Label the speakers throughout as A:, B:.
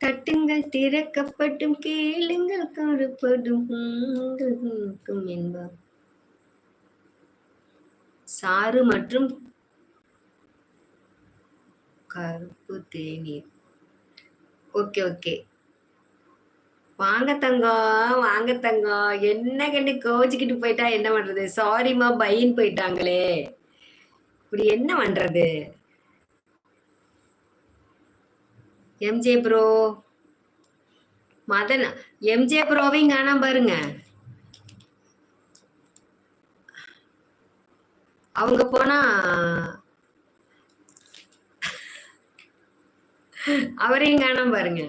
A: தட்டுங்கள் திறக்கப்பட்டும் கேளுங்கள் காணப்படும் என்பார். சாறு மற்றும் கருப்பு தேநீர். Okay okay. வாங்க தங்கம், வாங்க தங்கம். என்ன கண்டு கோச்சிக்கிட்டு போயிட்டா என்ன பண்றது? சாரிமா பையன் போயிட்டாங்களே. இப்படி என்ன பண்றது? எம்ஜே ப்ரோ மதன், எம்ஜே ப்ரோவையும் காணாம பாருங்க. அவங்க போனா அவரையும் காணாம பாருங்க.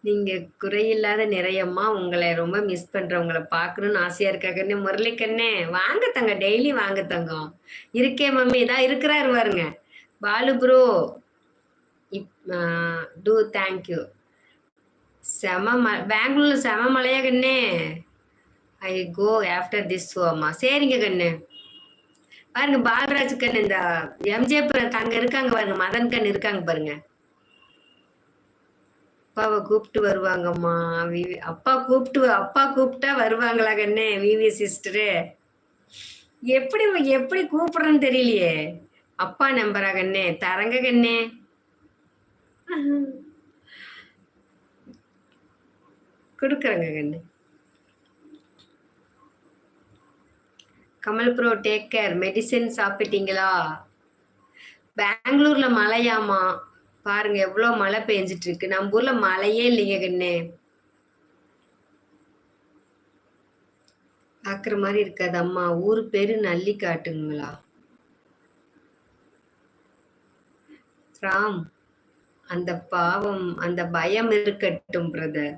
A: நீங்க குறையில்லாத நிறையம்மா, உங்களை ரொம்ப மிஸ் பண்றேன். உங்களை பாக்கணும்னு ஆசையா இருக்காங்கன்னு. முரளி கண்ணே வாங்க தங்க, டெய்லி வாங்க தங்கம். இருக்கே மம்மி, இதான் இருக்கிறாரு பாருங்க. Balu bro too thank you. பெங்களூர்ல செம மழையா கண்ணே. I go after this show அம்மா. சரிங்க கண்ணு. பாருங்க பாலராஜ் கண்ணு, இந்த எம்ஜே தங்க இருக்காங்க பாருங்க, மதன் கண்ணு இருக்காங்க பாருங்க. அப்பாவை கூப்பிட்டு வருவாங்கம்மா. அப்பா கூப்பிட்டா வருவாங்களா கண்ணே? விவி சிஸ்டரு எப்படி எப்படி கூப்பிடுறேன்னு தெரியலையே. அப்பா நம்பரா கண்ணே? தரங்க கண்ணே. கொடுக்குறேங்க கண்ணு. Kamal bro take care. Medicine சாப்பிட்டீங்களா? பெங்களூர்ல மழையாமா. பாருங்க எவ்வளவு மழை பெஞ்சிட்டு இருக்கு. நம்ம ஊர்ல மழையே இல்லைங்க கண்ணே. பாக்குற மாதிரி இருக்காது அம்மா. ஊரு பேரு நல்லி காட்டுங்களா? ராம், அந்த பாவம் அந்த பயம் இருக்கட்டும் brother.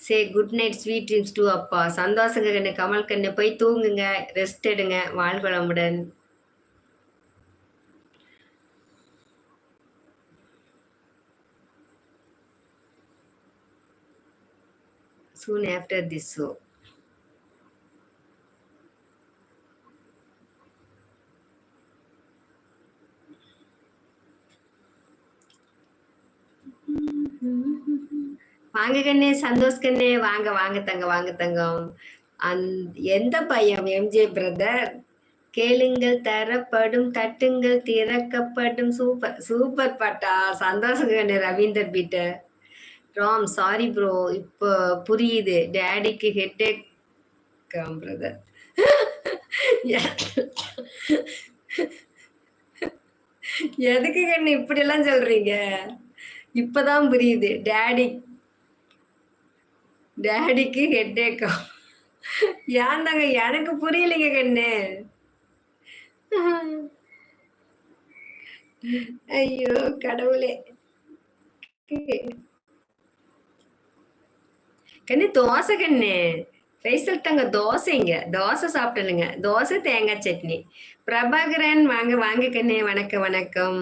A: Say good night, sweet dreams too அப்பா. சந்தோஷங்க கண்ணு. கமல் கண்ணு போய் தூங்குங்க, ரெஸ்ட் எடுங்க. வாழ்க வளமுடன். soon after this show. வாங்க கண்ணே, சந்தோஷ் கண்ணே. வாங்க வாங்க தங்க, வாங்க தங்கம். எந்த பையன்? MJ brother. கேளுங்கள் தரப்படும், தட்டுங்கள் திறக்கப்படும். சூப்பர் சூப்பர் பாட்டா. சந்தோஷம் கண்ணே. Ravinder Peter. Ram sorry bro, இப்போ புரியுது. டேடிக்கு ஹெட்டேக் பிரதர். எதுக்கு கண்ணு இப்படி எல்லாம் சொல்றீங்க? இப்பதான் புரியுது. டேடிக்கு ஹெட்டேக்கா? ஏன் தாங்க எனக்கு புரியலைங்க கண்ணு. ஐயோ கடவுளே. கண்ணு தோசை கண்ணு. ஃபைசல் தங்க தோசைங்க. தோசை சாப்பிட்டனுங்க. தோசை தேங்காய் சட்னி. பிரபாகரன் வாங்க வாங்க கண்ணு. வணக்கம் வணக்கம்.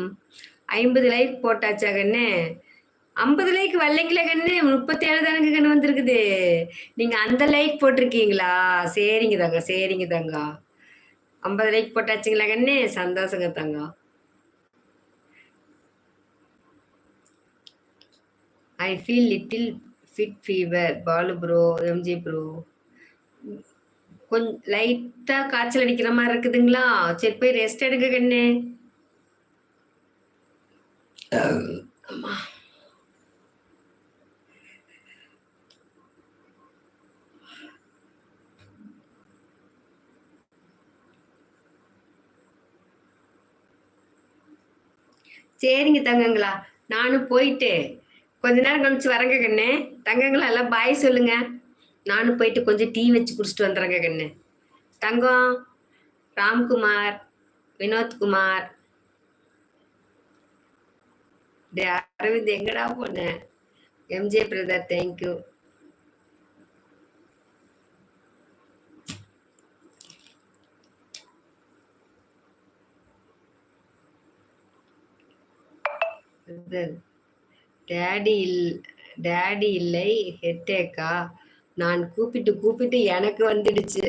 A: 50 லைக் போட்டாச்சா கண்ணு? 50 லைக் வரலைங்களா கண்ணு? 37 தானங்க கண்ணு வந்திருக்குது. நீங்க அந்த லைக் போட்டிருக்கீங்களா? சரிங்க தங்க, சரிங்க தங்க. 50 லைக் போட்டாச்சுங்களா கண்ணு? சந்தோஷங்க தங்க. I feel little bit fever. Balu bro, MG bro, கொஞ்சம் லைட்டா காய்ச்சல் அடிக்கிற மாதிரி இருக்குதுங்களா? சரி போய் ரெஸ்ட் எடுக்க கண்ணு. அம்மா சரிங்க தங்கங்களா. நானும் போயிட்டு கொஞ்ச நேரம் கழிச்சு வரங்க கண்ணு. தங்கங்களா எல்லாம் பாய் சொல்லுங்க. நானும் போயிட்டு கொஞ்சம் டீ வச்சு குடிச்சிட்டு வந்துடுறேங்க கண்ணு. தங்கம், ராம்குமார், வினோத்குமார், அரவிந்த் எங்கடா போன? MJ brother thank you. டேடி இல்லை ஹெட்டேக்கா? நான் கூப்பிட்டு எனக்கு வந்துடுச்சு.